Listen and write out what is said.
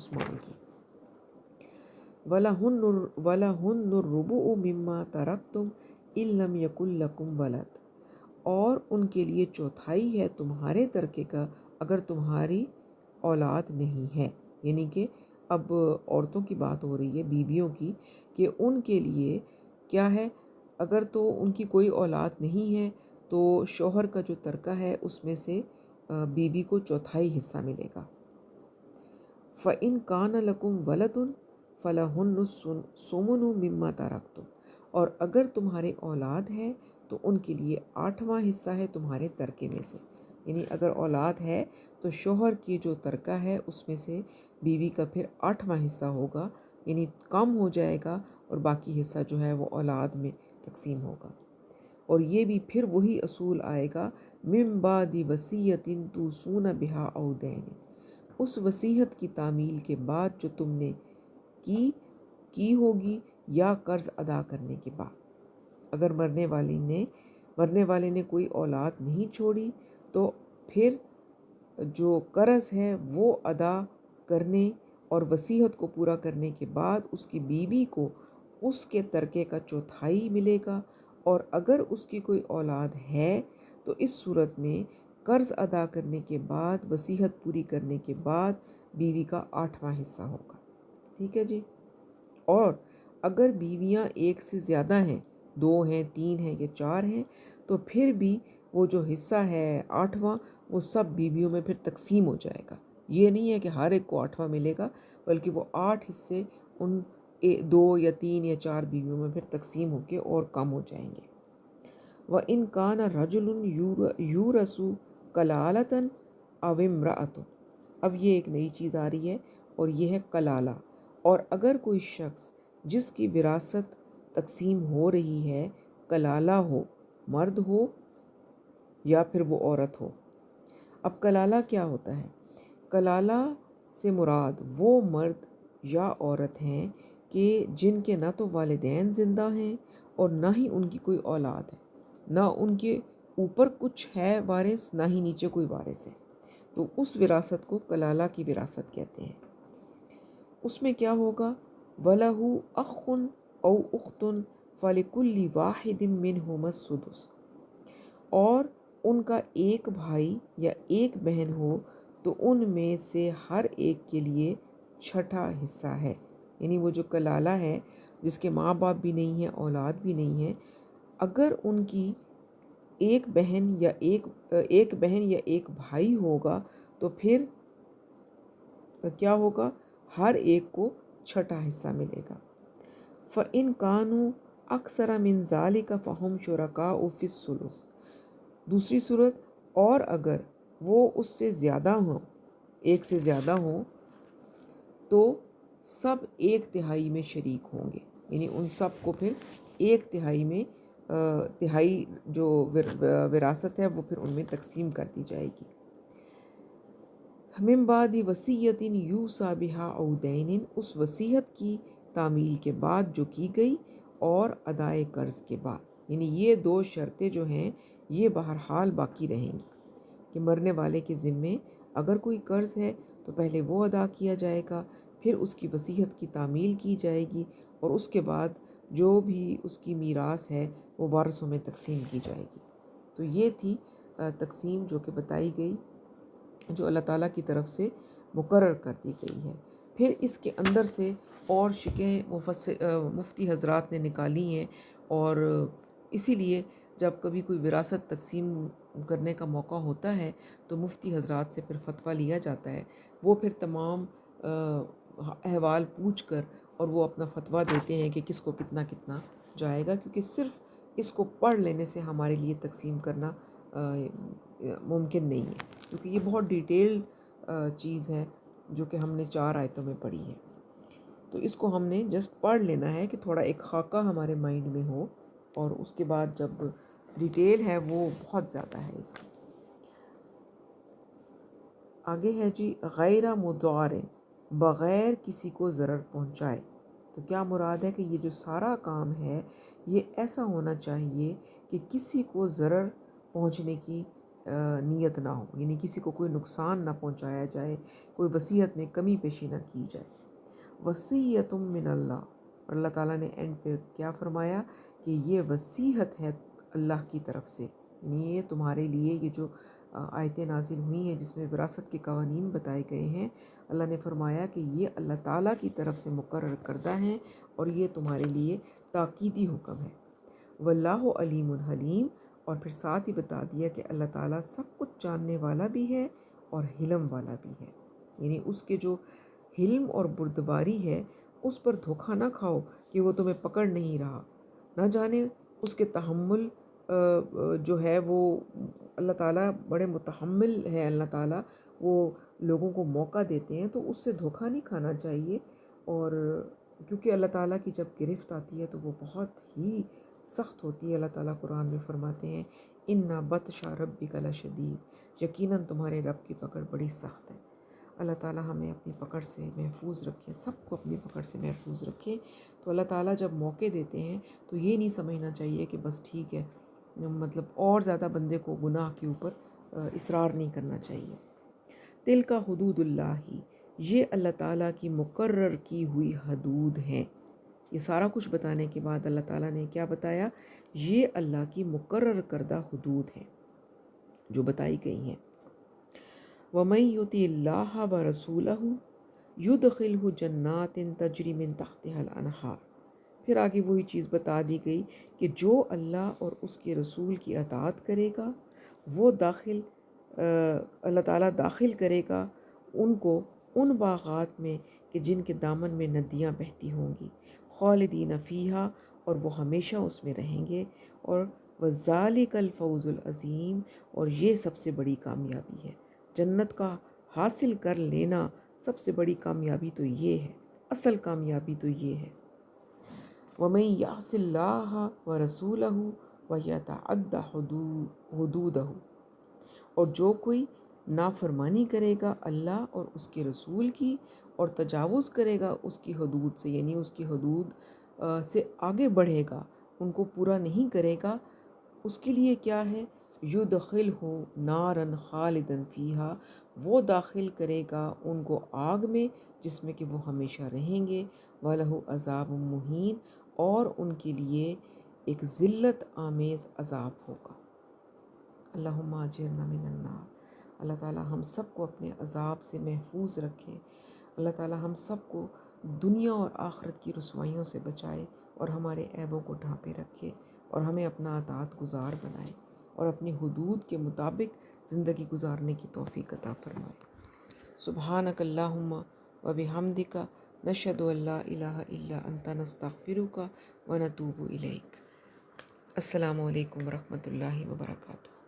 اس مال کی۔ وَلَهُنُّ الرُّبُعُ مِمَّا تَرَكْتُمْ إِن لَّمْ يَكُن لَّكُمْ وَلَدٌ، اور ان کے لیے چوتھائی ہے تمہارے ترکے کا اگر تمہاری اولاد نہیں ہے۔ یعنی کہ اب عورتوں کی بات ہو رہی ہے، بیویوں کی، کہ ان کے لیے کیا ہے، اگر تو ان کی کوئی اولاد نہیں ہے تو شوہر کا جو ترکہ ہے اس میں سے بیوی کو چوتھائی حصہ ملے گا۔ فَإِن كَانَ لَكُمْ وَلَدٌ فَلَهُنُّ الثُّمُنُ مِمَّا تَرَكْتُمْ، اور اگر تمہارے اولاد ہے تو ان کے لیے 8واں حصہ ہے تمہارے ترکے میں سے۔ یعنی اگر اولاد ہے تو شوہر کی جو ترکہ ہے اس میں سے بیوی کا پھر 8واں حصہ ہوگا، یعنی کم ہو جائے گا، اور باقی حصہ جو ہے وہ اولاد میں تقسیم ہوگا۔ اور یہ بھی پھر وہی اصول آئے گا، مِن بَعْدِ وَصِیَّةٍ تُوصُونَ بِہَا أَوْ دَیْنٍ، اس وصیت کی تعمیل کے بعد جو تم نے کی ہوگی یا قرض ادا کرنے کے بعد۔ اگر مرنے والے نے کوئی اولاد نہیں چھوڑی تو پھر جو قرض ہے وہ ادا کرنے اور وصیت کو پورا کرنے کے بعد اس کی بیوی کو اس کے ترکے کا چوتھائی ملے گا، اور اگر اس کی کوئی اولاد ہے تو اس صورت میں قرض ادا کرنے کے بعد، وصیت پوری کرنے کے بعد بیوی کا 8واں حصہ ہوگا۔ ٹھیک ہے جی۔ اور اگر بیویاں ایک سے زیادہ ہیں، 2 ہیں، 3 ہیں یا 4 ہیں، تو پھر بھی وہ جو حصہ ہے 8واں وہ سب بیویوں میں پھر تقسیم ہو جائے گا۔ یہ نہیں ہے کہ ہر ایک کو 8واں ملے گا، بلکہ وہ 8 حصے ان 2 یا 3 یا 4 بیویوں میں پھر تقسیم ہو کے اور کم ہو جائیں گے۔ وَإِن كَانَ رَجُلٌ يُورَثُ كَلَالَةً أَوِ امْرَأَةٌ، اب یہ ایک نئی چیز آ رہی ہے اور یہ ہے کلالہ۔ اور اگر کوئی شخص جس کی وراثت تقسیم ہو رہی ہے کلالہ ہو، مرد ہو یا پھر وہ عورت ہو۔ اب کلالہ کیا ہوتا ہے؟ کلالہ سے مراد وہ مرد یا عورت ہیں کہ جن کے نہ تو والدین زندہ ہیں اور نہ ہی ان کی کوئی اولاد ہے، نہ ان کے اوپر کچھ ہے وارث، نہ ہی نیچے کوئی وارث ہے، تو اس وراثت کو کلالہ کی وراثت کہتے ہیں۔ اس میں کیا ہوگا؟ وَلَهُ أَخٌ أَوْ أُخْتٌ فَلِكُلِّ وَاحِدٍ مِّنْهُمَا السُّدُسُ، اور ان کا ایک بھائی یا ایک بہن ہو تو ان میں سے ہر ایک کے لیے 6واں حصہ ہے۔ یعنی وہ جو کلالہ ہے جس کے ماں باپ بھی نہیں ہیں، اولاد بھی نہیں ہے، اگر ان کی ایک بہن یا ایک بھائی ہوگا تو پھر کیا ہوگا؟ ہر ایک کو 6واں حصہ ملے گا۔ فَإِن كَانُوا أَكْثَرَ مِن ذَلِكَ فَهُمْ شُرَكَاءُ فِي الثُّلُثِ، دوسری صورت، اور اگر وہ اس سے زیادہ ہوں، ایک سے زیادہ ہوں، تو سب 1/3 میں شریک ہوں گے۔ یعنی ان سب کو پھر 1/3 میں تہائی جو وراثت ہے وہ پھر ان میں تقسیم کر دی جائے گی۔ مِن بَعْدِ وَصِیَّةٍ یُوصَىٰ بِهَا أَوْ دَیْنٍ، اس وصیت کی تعمیل کے بعد جو کی گئی اور ادائے قرض کے بعد۔ یعنی یہ 2 شرطیں جو ہیں یہ بہرحال باقی رہیں گی کہ مرنے والے کے ذمے اگر کوئی قرض ہے تو پہلے وہ ادا کیا جائے گا، پھر اس کی وصیت کی تعمیل کی جائے گی، اور اس کے بعد جو بھی اس کی میراث ہے وہ وارثوں میں تقسیم کی جائے گی۔ تو یہ تھی تقسیم جو کہ بتائی گئی، جو اللہ تعالیٰ کی طرف سے مقرر کر دی گئی ہے۔ پھر اس کے اندر سے اور شکیں مفتی حضرات نے نکالی ہیں، اور اسی لیے جب کبھی کوئی وراثت تقسیم کرنے کا موقع ہوتا ہے تو مفتی حضرات سے پھر فتویٰ لیا جاتا ہے، وہ پھر تمام احوال پوچھ کر اور وہ اپنا فتویٰ دیتے ہیں کہ کس کو کتنا کتنا جائے گا، کیونکہ صرف اس کو پڑھ لینے سے ہمارے لیے تقسیم کرنا ممکن نہیں ہے، کیونکہ یہ بہت ڈیٹیل چیز ہے جو کہ ہم نے 4 آیتوں میں پڑھی ہے۔ تو اس کو ہم نے جسٹ پڑھ لینا ہے کہ تھوڑا ایک خاکہ ہمارے مائنڈ میں ہو، اور اس کے بعد جب ڈیٹیل ہے وہ بہت زیادہ ہے اس کی۔ آگے ہے جی، غیر مضار، بغیر کسی کو ضرر پہنچائے۔ تو کیا مراد ہے کہ یہ جو سارا کام ہے یہ ایسا ہونا چاہیے کہ کسی کو ضرر پہنچنے کی نیت نہ ہو، یعنی کسی کو کوئی نقصان نہ پہنچایا جائے، کوئی وصیت میں کمی پیشی نہ کی جائے۔ وصیت من اللہ، اور اللہ تعالیٰ نے اینڈ پہ کیا فرمایا کہ یہ وصیت ہے اللہ کی طرف سے، یعنی یہ تمہارے لیے یہ جو آیتیں نازل ہوئی ہیں جس میں وراثت کے قوانین بتائے گئے ہیں، اللہ نے فرمایا کہ یہ اللہ تعالیٰ کی طرف سے مقرر کردہ ہیں اور یہ تمہارے لیے تاکیدی حکم ہے۔ واللہ علیم حلیم، اور پھر ساتھ ہی بتا دیا کہ اللہ تعالیٰ سب کچھ جاننے والا بھی ہے اور حلم والا بھی ہے، یعنی اس کے جو حلم اور بردباری ہے اس پر دھوکہ نہ کھاؤ کہ وہ تمہیں پکڑ نہیں رہا، نہ جانے اس کے تحمل جو ہے وہ اللہ تعالیٰ بڑے متحمل ہے، اللہ تعالیٰ وہ لوگوں کو موقع دیتے ہیں تو اس سے دھوکہ نہیں کھانا چاہیے، اور کیونکہ اللہ تعالیٰ کی جب گرفت آتی ہے تو وہ بہت ہی سخت ہوتی ہے۔ اللہ تعالیٰ قرآن میں فرماتے ہیں اِنَّ بَطْشَ رَبِّكَ لَشَدِيدٌ، یقیناً تمہارے رب کی پکڑ بڑی سخت ہے۔ اللہ تعالیٰ ہمیں اپنی پکڑ سے محفوظ رکھے، سب کو اپنی پکڑ سے محفوظ رکھے۔ تو اللہ تعالیٰ جب موقع دیتے ہیں تو یہ نہیں سمجھنا چاہیے کہ بس ٹھیک ہے، مطلب اور زیادہ بندے کو گناہ کے اوپر اصرار نہیں کرنا چاہیے۔ تِلْکَ حدود اللہ، یہ اللہ تعالیٰ کی مقرر کی ہوئی حدود ہیں۔ یہ سارا کچھ بتانے کے بعد اللہ تعالیٰ نے کیا بتایا؟ یہ اللہ کی مقرر کردہ حدود ہیں جو بتائی گئی ہیں۔ وَمَن يُطِعِ اللَّهَ وَرَسُولَهُ يُدْخِلْهُ جَنَّاتٍ تَجْرِی مِن تَحْتِهَا الْأَنْہَارُ، پھر آگے وہی چیز بتا دی گئی کہ جو اللہ اور اس کے رسول کی اطاعت کرے گا وہ اللہ تعالیٰ داخل کرے گا ان کو ان باغات میں کہ جن کے دامن میں ندیاں بہتی ہوں گی، خالدین فیہا، اور وہ ہمیشہ اس میں رہیں گے، اور وَذَالِکَ الْفَوْزُ الْعَظِیمُ، اور یہ سب سے بڑی کامیابی ہے۔ جنت کا حاصل کر لینا سب سے بڑی کامیابی تو یہ ہے، اصل کامیابی تو یہ ہے۔ وَمَن يَعْصِ اللَّهَ وَرَسُولَهُ وَيَتَعَدَّ حُدُودَهُ، اور جو کوئی نافرمانی کرے گا اللہ اور اس کے رسول کی اور تجاوز کرے گا اس کی حدود سے، یعنی اس کی حدود سے آگے بڑھے گا، ان کو پورا نہیں کرے گا، اس کے لیے کیا ہے؟ یدخلہ نارا خالدا فیہا، وہ داخل کرے گا ان کو آگ میں جس میں کہ وہ ہمیشہ رہیں گے، وَلَهُ عذاب مہین، اور ان کے لیے ایک ذلت آمیز عذاب ہوگا۔ اللہم اجرنا من النار، اللہ تعالیٰ ہم سب کو اپنے عذاب سے محفوظ رکھے، اللہ تعالیٰ ہم سب کو دنیا اور آخرت کی رسوائیوں سے بچائے اور ہمارے عیبوں کو ڈھانپے رکھے، اور ہمیں اپنا اطاعت گزار بنائے اور اپنی حدود کے مطابق زندگی گزارنے کی توفیق عطا فرمائے۔ سبحانک اللہم و بحمدک، نشہد ان لا الہ الا انت، نستغفرک و نتوب الیک۔ السلام علیکم ورحمۃ اللہ وبرکاتہ۔